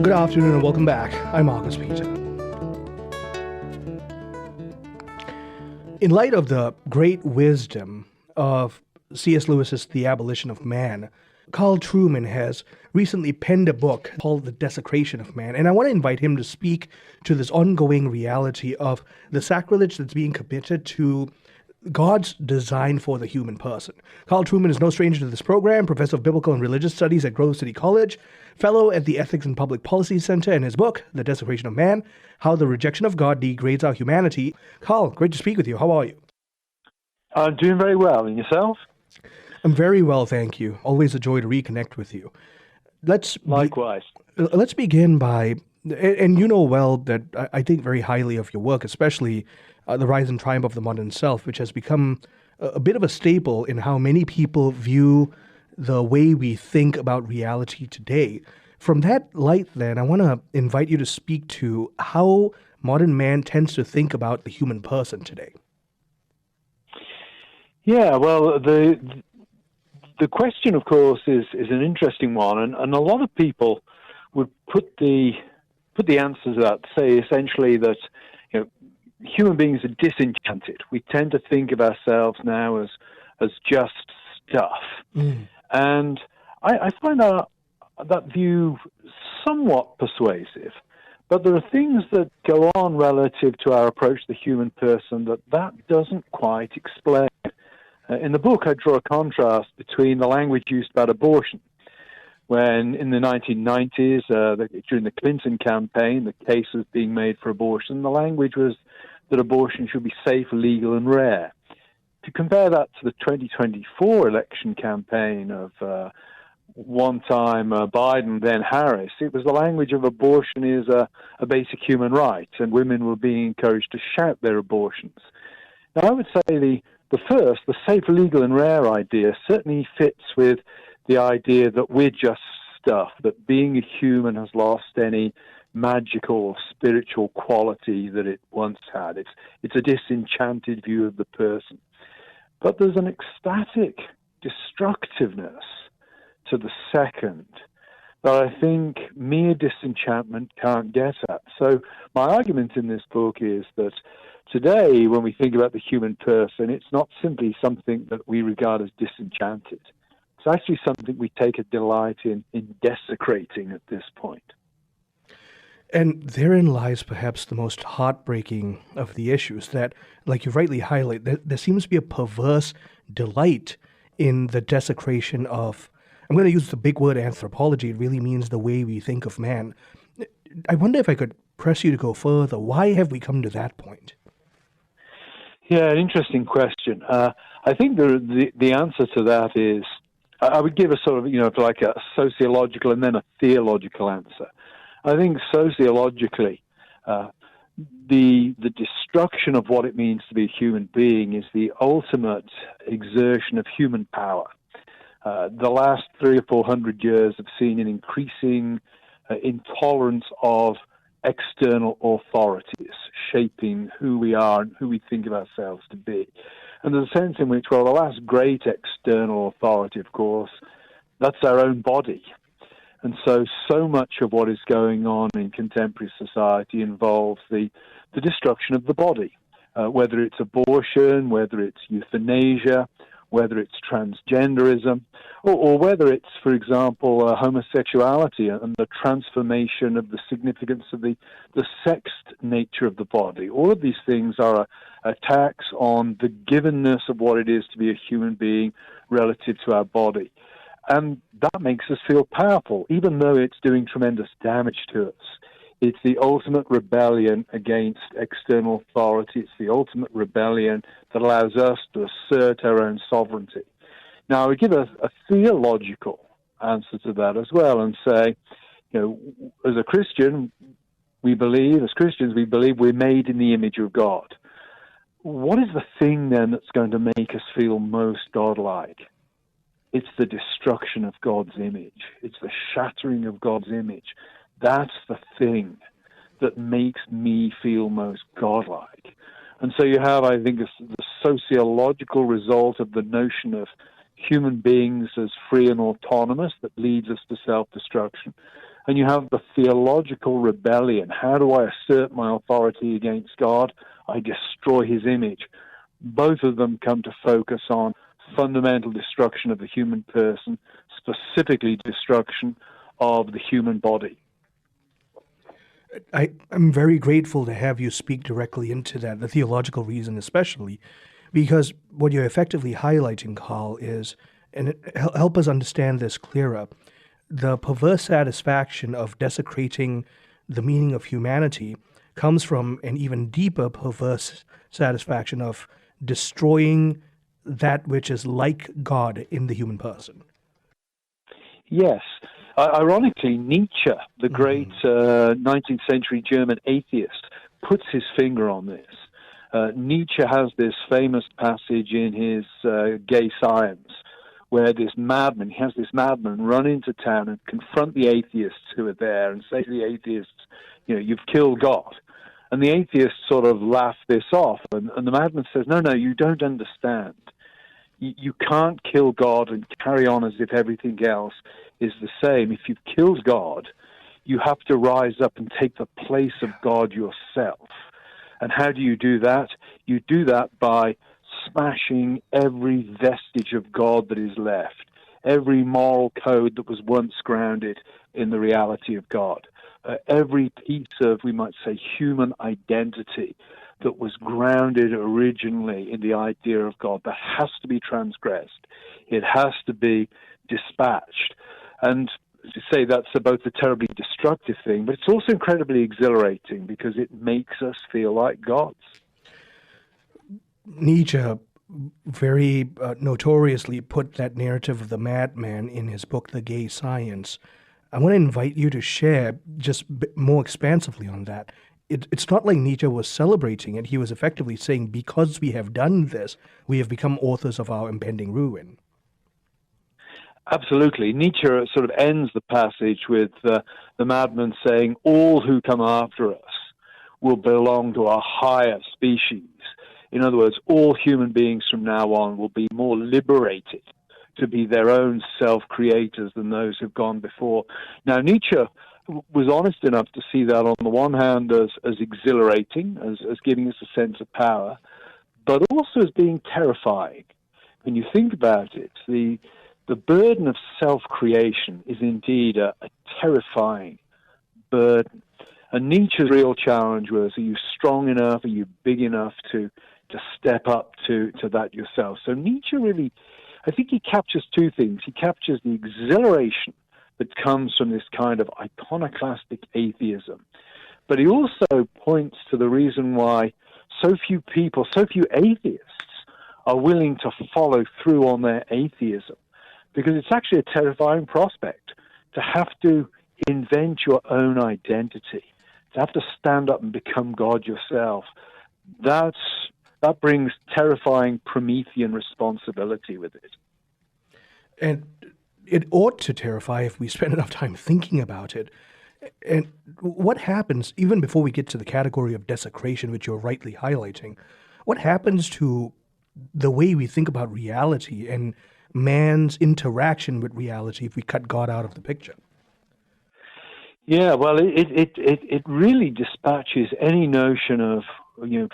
Good afternoon and welcome back. I'm Marcus Peter. In light of the great wisdom of C.S. Lewis's The Abolition of Man, Carl Trueman has recently penned a book called The Desecration of Man, and I want to invite him to speak to this ongoing reality of the sacrilege that's being committed to God's design for the human person. Carl Trueman is no stranger to this program, professor of biblical and religious studies at Grove City College, fellow at the Ethics and Public Policy Center, and his book, The Desecration of Man, How the Rejection of God Degrades Our Humanity. Carl, great to speak with you. How are you? I'm doing very well. And yourself? I'm very well, thank you. Always a joy to reconnect with you. Likewise. Let's begin by, and you know well that I think very highly of your work, especially The Rise and Triumph of the Modern Self, which has become a bit of a staple in how many people view the way we think about reality today. From that light, then, I want to invite you to speak to how modern man tends to think about the human person today. Yeah, well, the question, of course, is an interesting one, and a lot of people would put the answers to that, say essentially that human beings are disenchanted. We tend to think of ourselves now as just stuff. And I find that view somewhat persuasive, but there are things that go on relative to our approach to the human person that doesn't quite explain. In the book, I draw a contrast between the language used about abortion, when in the 1990s, during the Clinton campaign, the case was being made for abortion, the language was that abortion should be safe, legal, and rare. To compare that to the 2024 election campaign of one time Biden, then Harris, it was the language of abortion is a basic human right, and women were being encouraged to shout their abortions. Now, I would say the safe, legal, and rare idea certainly fits with the idea that we're just stuff, that being a human has lost any magical or spiritual quality that it once had. It's a disenchanted view of the person. But there's an ecstatic destructiveness to the second that I think mere disenchantment can't get at. So my argument in this book is that today, when we think about the human person, it's not simply something that we regard as disenchanted. It's actually something we take a delight in desecrating at this point. And therein lies perhaps the most heartbreaking of the issues that, like you rightly highlight, there seems to be a perverse delight in the desecration of, I'm going to use the big word anthropology. It really means the way we think of man. I wonder if I could press you to go further. Why have we come to that point? Yeah, an interesting question. I think the answer to that is, I would give a sort of, like a sociological and then a theological answer. I think sociologically, the destruction of what it means to be a human being is the ultimate exertion of human power. The last 300 or 400 years have seen an increasing intolerance of external authorities shaping who we are and who we think of ourselves to be. And there's a sense in which, well, the last great external authority, of course, that's our own body. And so much of what is going on in contemporary society involves the destruction of the body, whether it's abortion, whether it's euthanasia, whether it's transgenderism, or whether it's, for example, homosexuality and the transformation of the significance of the sexed nature of the body. All of these things are attacks on the givenness of what it is to be a human being relative to our body. And that makes us feel powerful, even though it's doing tremendous damage to us. It's the ultimate rebellion against external authority. It's the ultimate rebellion that allows us to assert our own sovereignty. Now, I would give a theological answer to that as well and say, as Christians, we believe we're made in the image of God. What is the thing then that's going to make us feel most godlike? It's the destruction of God's image. It's the shattering of God's image. That's the thing that makes me feel most godlike. And so you have, I think, the sociological result of the notion of human beings as free and autonomous that leads us to self-destruction. and you have the theological rebellion. How do I assert my authority against God? I destroy his image. Both of them come to focus on fundamental destruction of the human person, specifically destruction of the human body. I'm very grateful to have you speak directly into that, the theological reason especially, because what you're effectively highlighting, Carl, is, and help us understand this clearer, the perverse satisfaction of desecrating the meaning of humanity comes from an even deeper perverse satisfaction of destroying that which is like God in the human person. Yes. Ironically, Nietzsche, the great 19th century German atheist, puts his finger on this. Nietzsche has this famous passage in his Gay Science where he has this madman run into town and confront the atheists who are there and say to the atheists, you've killed God. And the atheists sort of laugh this off, and the madman says, no, you don't understand. You can't kill God and carry on as if everything else is the same. If you've killed God, you have to rise up and take the place of God yourself. And how do you do that? You do that by smashing every vestige of God that is left, every moral code that was once grounded in the reality of God, every piece of, we might say, human identity that was grounded originally in the idea of God, that has to be transgressed. It has to be dispatched. And to say that's both a terribly destructive thing, but it's also incredibly exhilarating because it makes us feel like gods. Nietzsche very notoriously put that narrative of the madman in his book, The Gay Science. I want to invite you to share just more expansively on that. It's not like Nietzsche was celebrating it. He was effectively saying, because we have done this, we have become authors of our impending ruin. Absolutely. Nietzsche sort of ends the passage with the madman saying, all who come after us will belong to a higher species. In other words, all human beings from now on will be more liberated to be their own self-creators than those who've gone before. Now, Nietzsche was honest enough to see that on the one hand as exhilarating, as giving us a sense of power, but also as being terrifying. When you think about it, the burden of self-creation is indeed a terrifying burden. And Nietzsche's real challenge was, are you strong enough, are you big enough to step up to that yourself? So Nietzsche really, I think he captures two things. He captures the exhilaration that comes from this kind of iconoclastic atheism. But he also points to the reason why so few people, so few atheists are willing to follow through on their atheism. Because it's actually a terrifying prospect to have to invent your own identity, to have to stand up and become God yourself. That brings terrifying Promethean responsibility with it. And it ought to terrify if we spend enough time thinking about it. And what happens, even before we get to the category of desecration, which you're rightly highlighting, what happens to the way we think about reality and man's interaction with reality if we cut God out of the picture? Yeah, well, it really dispatches any notion of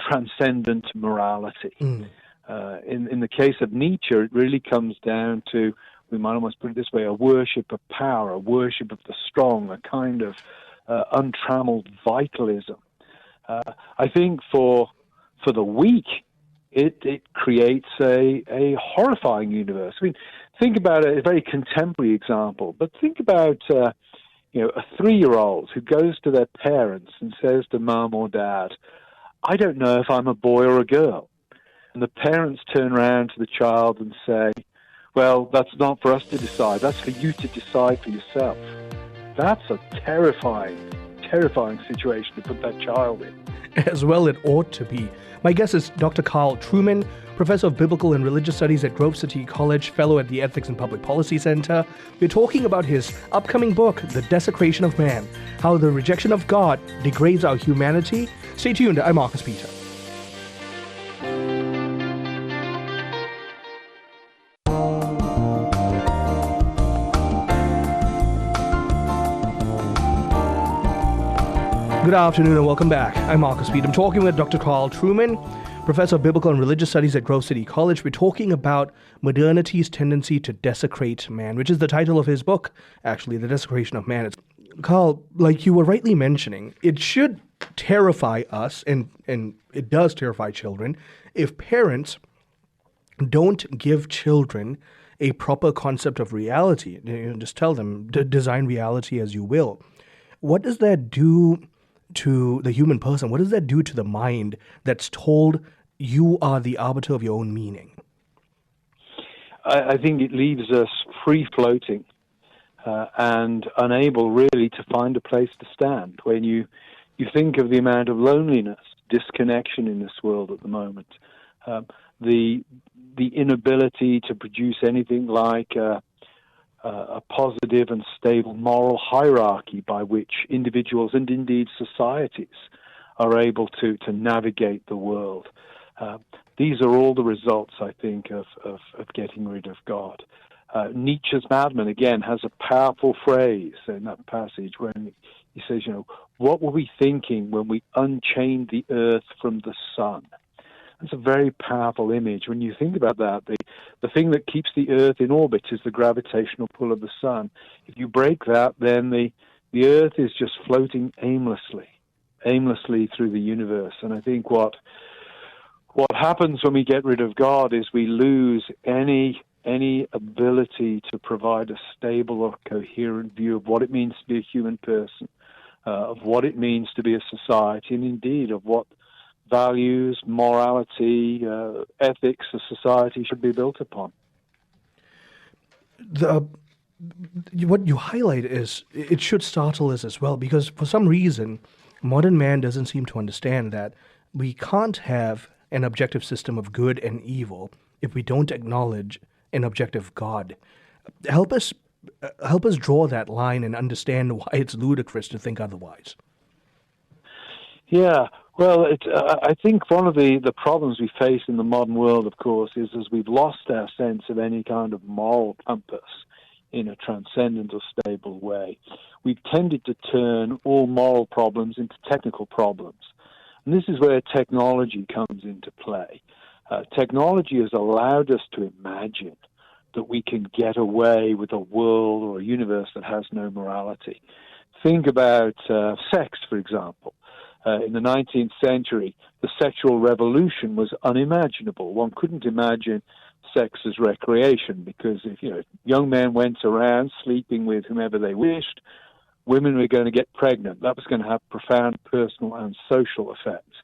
transcendent morality. In the case of Nietzsche, it really comes down to, we might almost put it this way, a worship of power, a worship of the strong, a kind of untrammeled vitalism. I think for the weak, it creates a horrifying universe. I mean, think about a very contemporary example, but think about a 3-year-old who goes to their parents and says to mom or dad, I don't know if I'm a boy or a girl. And the parents turn around to the child and say, well, that's not for us to decide. That's for you to decide for yourself. That's a terrifying, terrifying situation to put that child in. As well it ought to be. My guest is Dr. Carl Trueman, Professor of Biblical and Religious Studies at Grove City College, Fellow at the Ethics and Public Policy Center. We're talking about his upcoming book, The Desecration of Man, How the Rejection of God Degrades Our Humanity. Stay tuned. I'm Marcus Peter. Good afternoon and welcome back. I'm Marcus Speed. I'm talking with Dr. Carl Trueman, Professor of Biblical and Religious Studies at Grove City College. We're talking about modernity's tendency to desecrate man, which is the title of his book, actually, The Desecration of Man. Carl, like you were rightly mentioning, it should terrify us, and it does terrify children, if parents don't give children a proper concept of reality. Just tell them, design reality as you will. What does that do to the human person? What does that do to the mind that's told you are the arbiter of your own meaning? I think it leaves us free-floating and unable really to find a place to stand. When you think of the amount of loneliness, disconnection in this world at the moment, the inability to produce anything like a positive and stable moral hierarchy by which individuals and indeed societies are able to navigate the world. These are all the results, I think, of getting rid of God. Nietzsche's Madman, again, has a powerful phrase in that passage when he says, what were we thinking when we unchained the earth from the sun? That's a very powerful image. When you think about that, the thing that keeps the earth in orbit is the gravitational pull of the sun. If you break that, then the earth is just floating aimlessly through the universe. And I think what happens when we get rid of God is we lose any ability to provide a stable or coherent view of what it means to be a human person, of what it means to be a society, and indeed of what values, morality, ethics a society should be built upon. What you highlight is, it should startle us as well, because for some reason, modern man doesn't seem to understand that we can't have an objective system of good and evil if we don't acknowledge an objective God. Help us draw that line and understand why it's ludicrous to think otherwise. Yeah, well, I think one of the problems we face in the modern world, of course, is as we've lost our sense of any kind of moral compass in a transcendent or stable way. We've tended to turn all moral problems into technical problems. And this is where technology comes into play. Technology has allowed us to imagine that we can get away with a world or a universe that has no morality. Think about sex, for example. In the 19th century, the sexual revolution was unimaginable. One couldn't imagine sex as recreation because if young men went around sleeping with whomever they wished, women were going to get pregnant. That was going to have profound personal and social effects.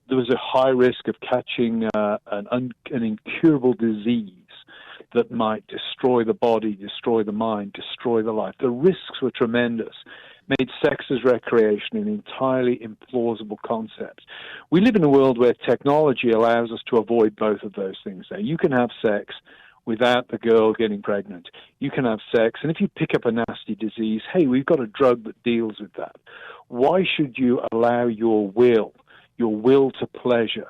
There was a high risk of catching an incurable disease that might destroy the body, destroy the mind, destroy the life. The risks were tremendous. Made sex as recreation an entirely implausible concept. We live in a world where technology allows us to avoid both of those things. Now, you can have sex without the girl getting pregnant. You can have sex, and if you pick up a nasty disease, hey, we've got a drug that deals with that. Why should you allow your will to pleasure,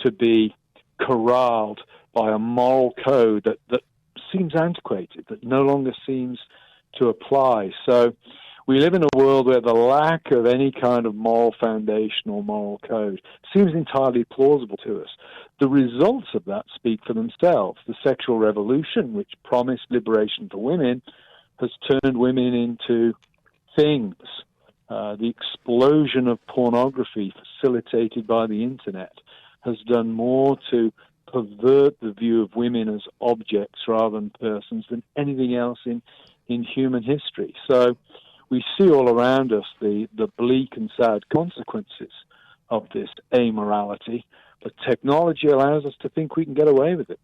to be corralled by a moral code that seems antiquated, that no longer seems to apply? So we live in a world where the lack of any kind of moral foundation or moral code seems entirely plausible to us. The results of that speak for themselves. The sexual revolution, which promised liberation for women, has turned women into things. The explosion of pornography facilitated by the internet has done more to pervert the view of women as objects rather than persons than anything else in human history. So we see all around us the bleak and sad consequences of this amorality, but technology allows us to think we can get away with it.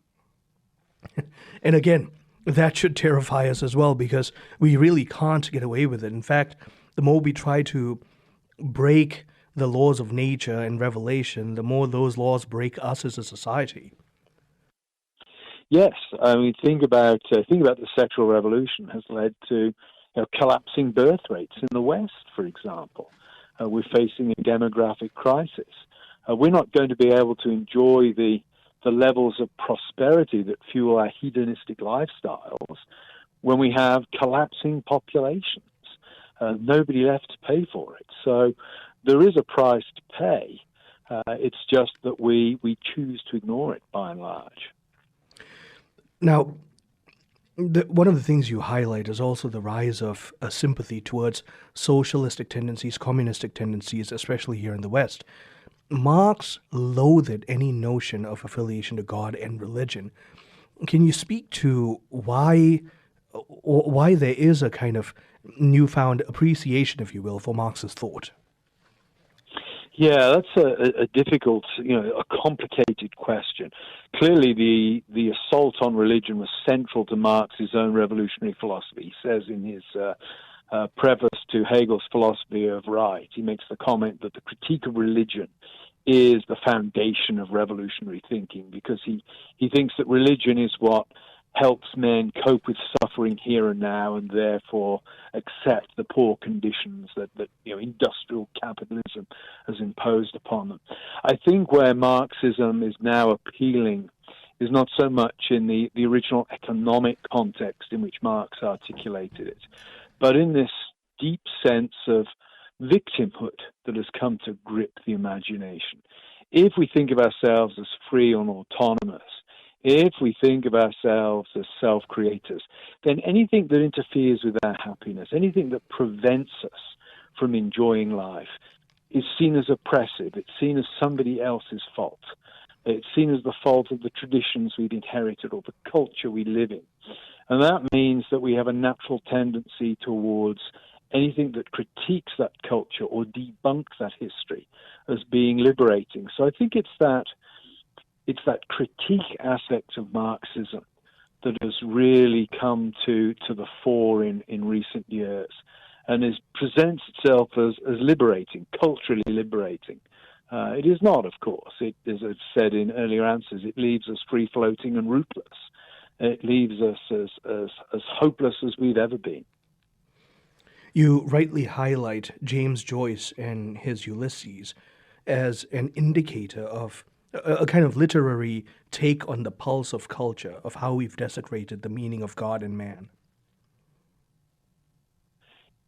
And again, that should terrify us as well, because we really can't get away with it. In fact, the more we try to break the laws of nature and revelation, the more those laws break us as a society. Yes, I mean, think about the sexual revolution has led to collapsing birth rates in the West, for example. We're facing a demographic crisis. We're not going to be able to enjoy the levels of prosperity that fuel our hedonistic lifestyles when we have collapsing populations. nobody left to pay for it. So there is a price to pay. It's just that we choose to ignore it by and large. Now, one of the things you highlight is also the rise of a sympathy towards socialistic tendencies, communistic tendencies, especially here in the West. Marx loathed any notion of affiliation to God and religion. Can you speak to why there is a kind of newfound appreciation, if you will, for Marx's thought? Yeah, that's a difficult, a complicated question. Clearly, the assault on religion was central to Marx's own revolutionary philosophy. He says in his preface to Hegel's philosophy of right, he makes the comment that the critique of religion is the foundation of revolutionary thinking, because he thinks that religion is what helps men cope with suffering here and now, and therefore accept the poor conditions that industrial capitalism has imposed upon them. I think where Marxism is now appealing is not so much in the original economic context in which Marx articulated it, but in this deep sense of victimhood that has come to grip the imagination. If we think of ourselves as free and autonomous, if we think of ourselves as self-creators, then anything that interferes with our happiness, anything that prevents us from enjoying life, is seen as oppressive. It's seen as somebody else's fault. It's seen as the fault of the traditions we've inherited or the culture we live in. And that means that we have a natural tendency towards anything that critiques that culture or debunks that history as being liberating. So I think it's that critique aspect of Marxism that has really come to the fore in recent years, and presents itself as liberating, culturally liberating. It is not, of course. As I've said in earlier answers, it leaves us free-floating and rootless. It leaves us as hopeless as we've ever been. You rightly highlight James Joyce and his Ulysses as an indicator of a kind of literary take on the pulse of culture, of how we've desecrated the meaning of God and man.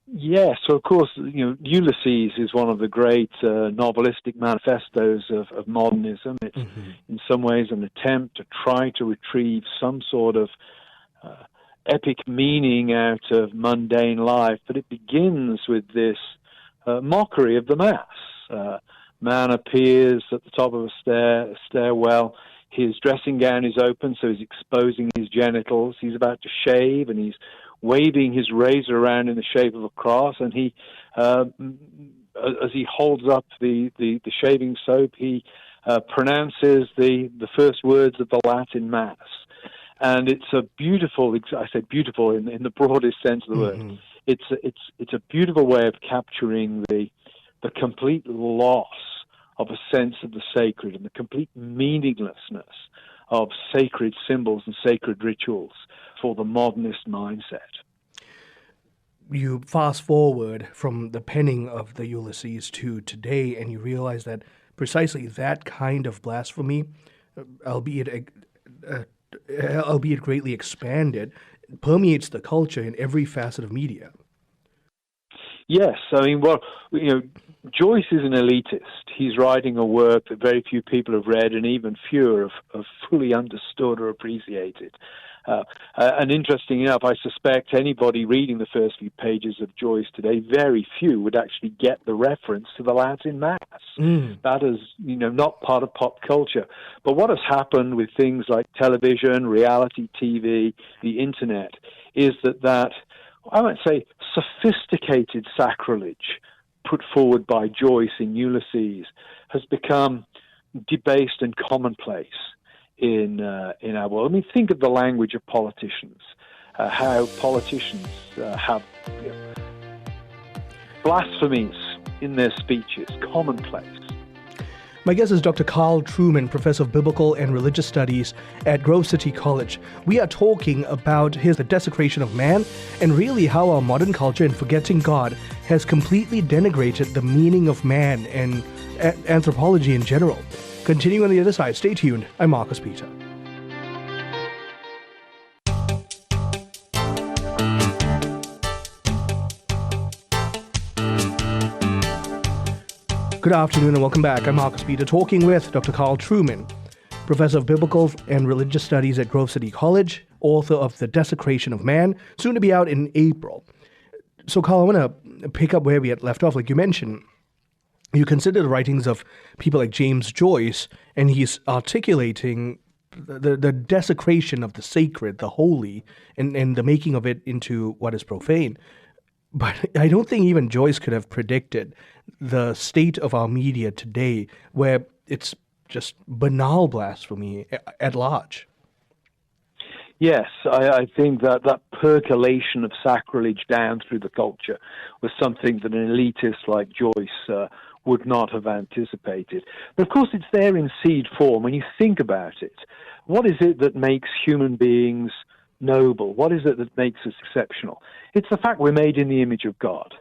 Yes, so of course, Ulysses is one of the great novelistic manifestos of modernism. It's in some ways an attempt to try to retrieve some sort of epic meaning out of mundane life, but it begins with this mockery of the mass. Man appears at the top of a stairwell. His dressing gown is open, so he's exposing his genitals. He's about to shave, and he's waving his razor around in the shape of a cross. And he, as he holds up the shaving soap, he pronounces the first words of the Latin Mass. And it's a beautiful, I say beautiful in the broadest sense of the word. It's a beautiful way of capturing the complete loss of a sense of the sacred and the complete meaninglessness of sacred symbols and sacred rituals for the modernist mindset. You fast forward from the penning of the Ulysses to today, and you realize that precisely that kind of blasphemy, albeit greatly expanded, permeates the culture in every facet of media. Yes, I mean, Joyce is an elitist. He's writing a work that very few people have read, and even fewer have fully understood or appreciated. And interesting enough, I suspect anybody reading the first few pages of Joyce today, very few would actually get the reference to the Latin Mass. That is, not part of pop culture. But what has happened with things like television, reality TV, the internet, is that I might say sophisticated sacrilege put forward by Joyce in Ulysses has become debased and commonplace in our world. I mean, think of the language of politicians, how politicians have blasphemies in their speeches, commonplace. My guest is Dr. Carl Trueman, Professor of Biblical and Religious Studies at Grove City College. We are talking about The Desecration of Man, and really how our modern culture, in forgetting God, has completely denigrated the meaning of man and anthropology in general. Continuing on the other side, stay tuned. I'm Marcus Peter. Good afternoon and welcome back. I'm Marcus Peter, talking with Dr. Carl Trueman, Professor of Biblical and Religious Studies at Grove City College, author of The Desecration of Man, soon to be out in April. So, Carl, I want to pick up where we had left off. Like you mentioned, you consider the writings of people like James Joyce, and he's articulating the desecration of the sacred, the holy, and the making of it into what is profane. But I don't think even Joyce could have predicted the state of our media today, where it's just banal blasphemy at large. Yes, I think that percolation of sacrilege down through the culture was something that an elitist like Joyce would not have anticipated. But of course, it's there in seed form. When you think about it, what is it that makes human beings noble? What is it that makes us exceptional? It's the fact we're made in the image of God.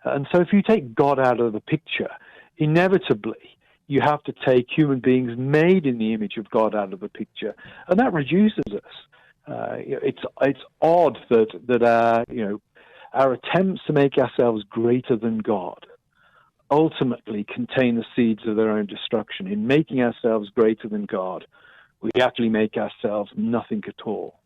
And so if you take God out of the picture, inevitably you have to take human beings made in the image of God out of the picture, and that reduces us. It's odd that our attempts to make ourselves greater than God ultimately contain the seeds of their own destruction. In making ourselves greater than God, we actually make ourselves nothing at all.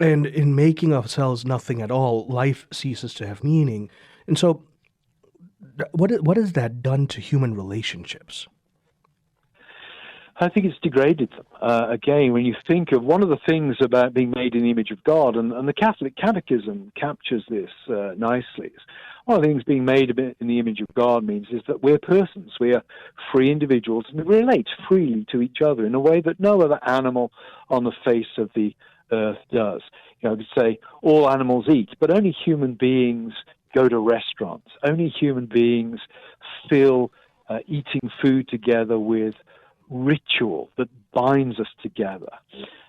And in making ourselves nothing at all, life ceases to have meaning. And so, what has that done to human relationships? I think it's degraded them. Again, when you think of one of the things about being made in the image of God, and the Catholic Catechism captures this nicely, one of the things being made in the image of God means is that we're persons, we are free individuals, and we relate freely to each other in a way that no other animal on the face of the earth does. I could say all animals eat, but only human beings go to restaurants. Only human beings feel eating food together with ritual that binds us together.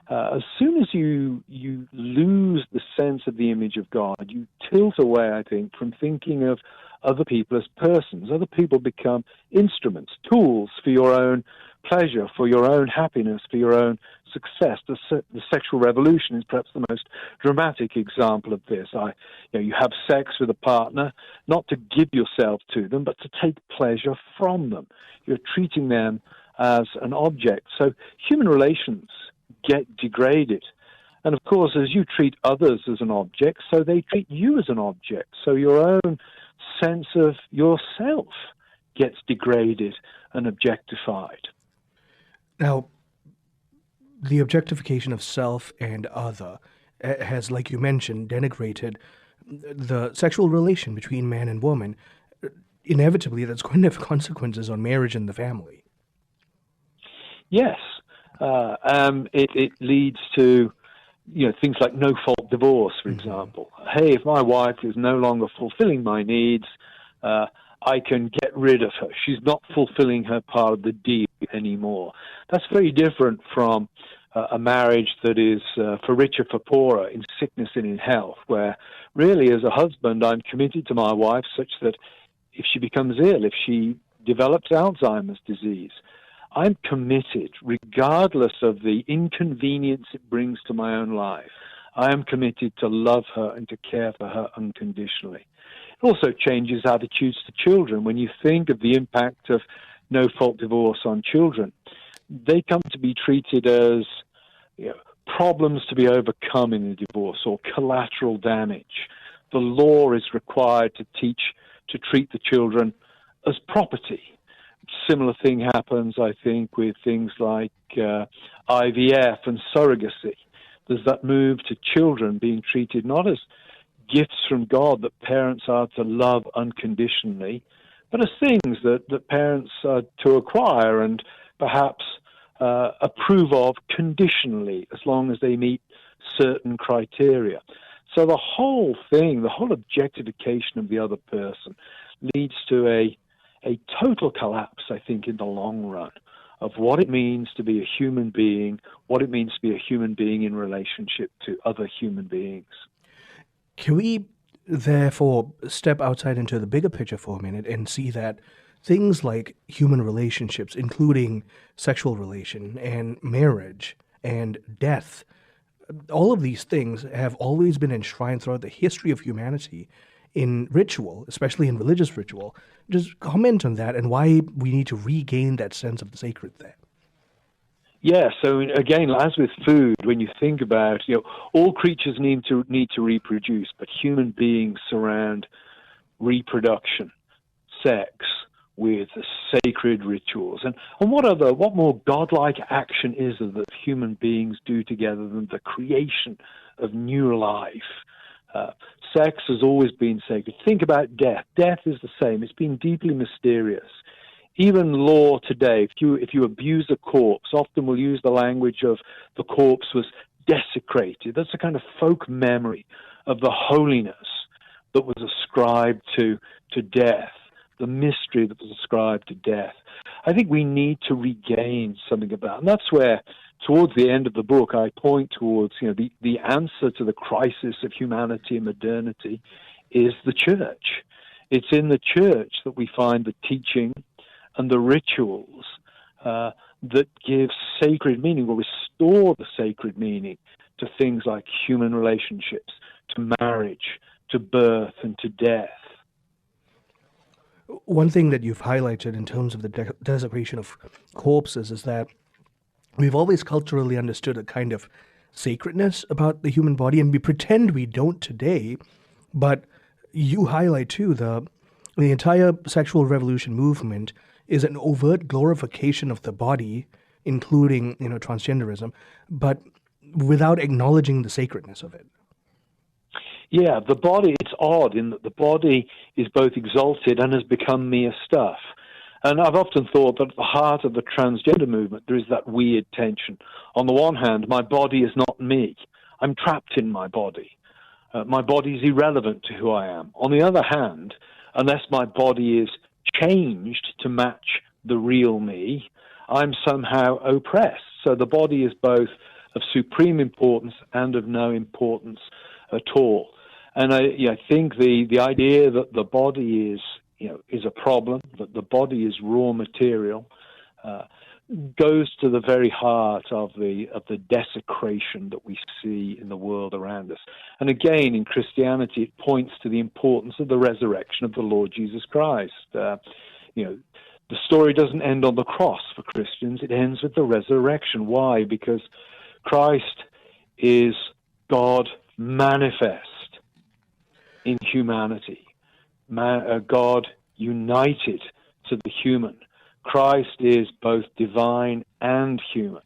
As soon as you lose the sense of the image of God, you tilt away, I think, from thinking of other people as persons. Other people become instruments, tools for your own pleasure, for your own happiness, for your own success. The sexual revolution is perhaps the most dramatic example of this. You have sex with a partner, not to give yourself to them, but to take pleasure from them. You're treating them as an object. So human relations get degraded. And of course, as you treat others as an object, so they treat you as an object. So your own sense of yourself gets degraded and objectified. Now, the objectification of self and other has, like you mentioned, denigrated the sexual relation between man and woman. Inevitably, that's going to have consequences on marriage and the family. Yes. It leads to things like no-fault divorce, for example. Hey, if my wife is no longer fulfilling my needs, I can get rid of her. She's not fulfilling her part of the deal anymore. That's very different from a marriage that is for richer, for poorer, in sickness and in health, where really as a husband I'm committed to my wife such that if she becomes ill, if she develops Alzheimer's disease, I'm committed, regardless of the inconvenience it brings to my own life. I am committed to love her and to care for her unconditionally. It also changes attitudes to children. When you think of the impact of no-fault divorce on children, they come to be treated as problems to be overcome in a divorce or collateral damage. The law is required to treat the children as property. Similar thing happens, I think, with things like IVF and surrogacy. There's that move to children being treated not as gifts from God that parents are to love unconditionally, but as things that parents are to acquire and perhaps approve of conditionally as long as they meet certain criteria. So the whole thing, the whole objectification of the other person leads to a total collapse, I think, in the long run of what it means to be a human being, what it means to be a human being in relationship to other human beings. Can we, therefore, step outside into the bigger picture for a minute and see that things like human relationships, including sexual relation and marriage and death, all of these things have always been enshrined throughout the history of humanity in ritual, especially in religious ritual. Just comment on that and why we need to regain that sense of the sacred there. Yeah, so again, as with food, when you think about, all creatures need to reproduce, but human beings surround reproduction, sex, with sacred rituals. And what more godlike action is there that human beings do together than the creation of new life? Sex has always been sacred. Think about death. Death is the same. It's been deeply mysterious. Even law today, if you abuse a corpse, often we'll use the language of the corpse was desecrated. That's a kind of folk memory of the holiness that was ascribed to death, the mystery that was ascribed to death. I think we need to regain something of that. And that's where, towards the end of the book, I point towards, the answer to the crisis of humanity and modernity is the church. It's in the church that we find the teaching and the rituals that give sacred meaning or restore the sacred meaning to things like human relationships, to marriage, to birth, and to death. One thing that you've highlighted in terms of the desecration of corpses is that we've always culturally understood a kind of sacredness about the human body, and we pretend we don't today, but you highlight too the entire sexual revolution movement is an overt glorification of the body, including transgenderism, but without acknowledging the sacredness of it. Yeah, the body, it's odd in that the body is both exalted and has become mere stuff. And I've often thought that at the heart of the transgender movement, there is that weird tension. On the one hand, my body is not me. I'm trapped in my body. My body is irrelevant to who I am. On the other hand, unless my body is changed to match the real me, I'm somehow oppressed. So the body is both of supreme importance and of no importance at all. And I think the idea that the body is a problem, that the body is raw material, goes to the very heart of the desecration that we see in the world around us. And again, in Christianity, it points to the importance of the resurrection of the Lord Jesus Christ. The story doesn't end on the cross for Christians; it ends with the resurrection. Why? Because Christ is God manifest in humanity, God united to the human. Christ is both divine and human,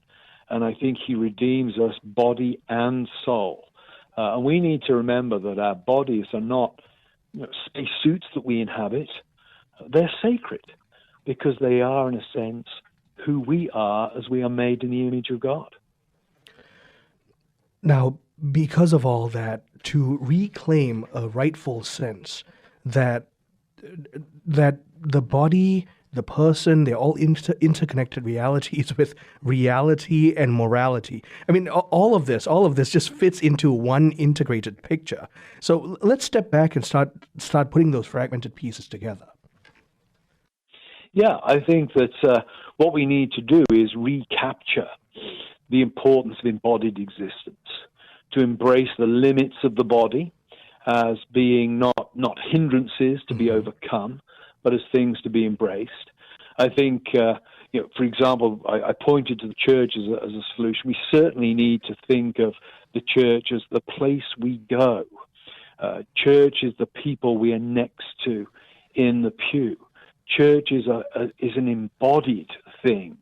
and I think he redeems us body and soul. And we need to remember that our bodies are not space suits that we inhabit. They're sacred because they are, in a sense, who we are as we are made in the image of God. Now, because of all that, to reclaim a rightful sense that the body, the person, they're all interconnected realities with reality and morality. I mean, all of this just fits into one integrated picture. So let's step back and start putting those fragmented pieces together. Yeah, I think that what we need to do is recapture the importance of embodied existence, to embrace the limits of the body as being not hindrances to be overcome, but as things to be embraced. I think, for example, I pointed to the church as a solution. We certainly need to think of the church as the place we go. Church is the people we are next to in the pew. Church is an embodied thing.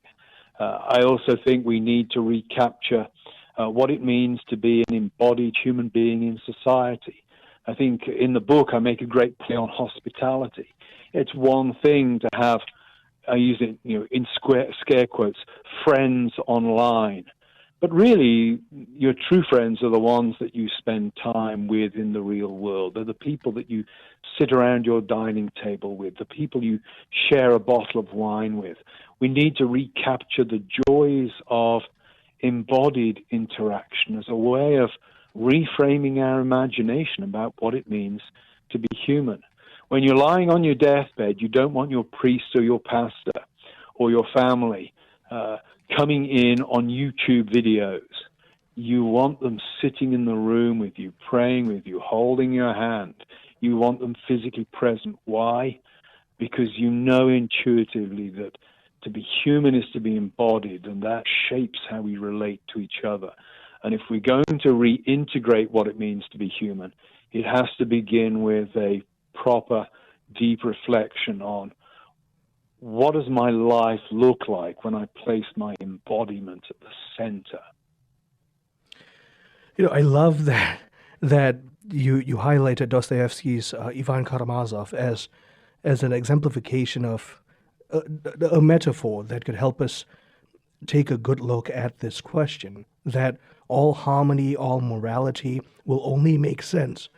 I also think we need to recapture what it means to be an embodied human being in society. I think in the book I make a great play on hospitality. It's one thing to have, I use it in scare quotes, friends online. But really, your true friends are the ones that you spend time with in the real world. They're the people that you sit around your dining table with, the people you share a bottle of wine with. We need to recapture the joys of embodied interaction as a way of reframing our imagination about what it means to be human. When you're lying on your deathbed, you don't want your priest or your pastor or your family coming in on YouTube videos. You want them sitting in the room with you, praying with you, holding your hand. You want them physically present. Why? Because you know intuitively that to be human is to be embodied, and that shapes how we relate to each other. And if we're going to reintegrate what it means to be human, it has to begin with a proper, deep reflection on what does my life look like when I place my embodiment at the center. I love that you highlighted Dostoevsky's Ivan Karamazov as an exemplification of a metaphor that could help us take a good look at this question, that all harmony, all morality will only make sense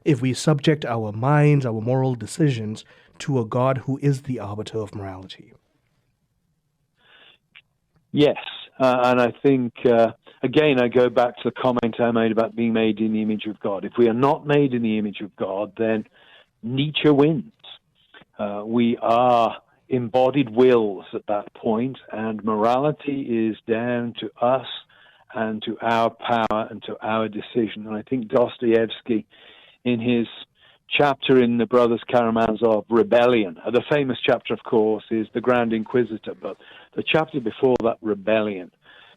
if we subject our minds, our moral decisions, to a God who is the arbiter of morality. Yes, and I think, again, I go back to the comment I made about being made in the image of God. If we are not made in the image of God, then Nietzsche wins. We are embodied wills at that point, and morality is down to us and to our power and to our decision. And I think Dostoevsky, in his chapter in the Brothers Karamazov, Rebellion, the famous chapter, of course, is the Grand Inquisitor, but the chapter before that, Rebellion,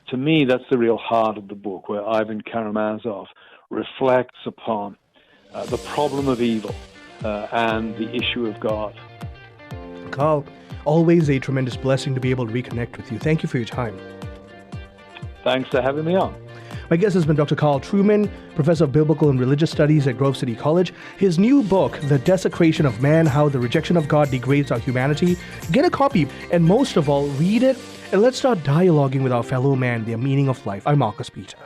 to me, that's the real heart of the book, where Ivan Karamazov reflects upon the problem of evil and the issue of God. Carl, always a tremendous blessing to be able to reconnect with you. Thank you for your time. Thanks for having me on. My guest has been Dr. Carl Trueman, Professor of Biblical and Religious Studies at Grove City College. His new book, The Desecration of Man, How the Rejection of God Degrades Our Humanity. Get a copy, and most of all, read it, and let's start dialoguing with our fellow man, their meaning of life. I'm Marcus Peter.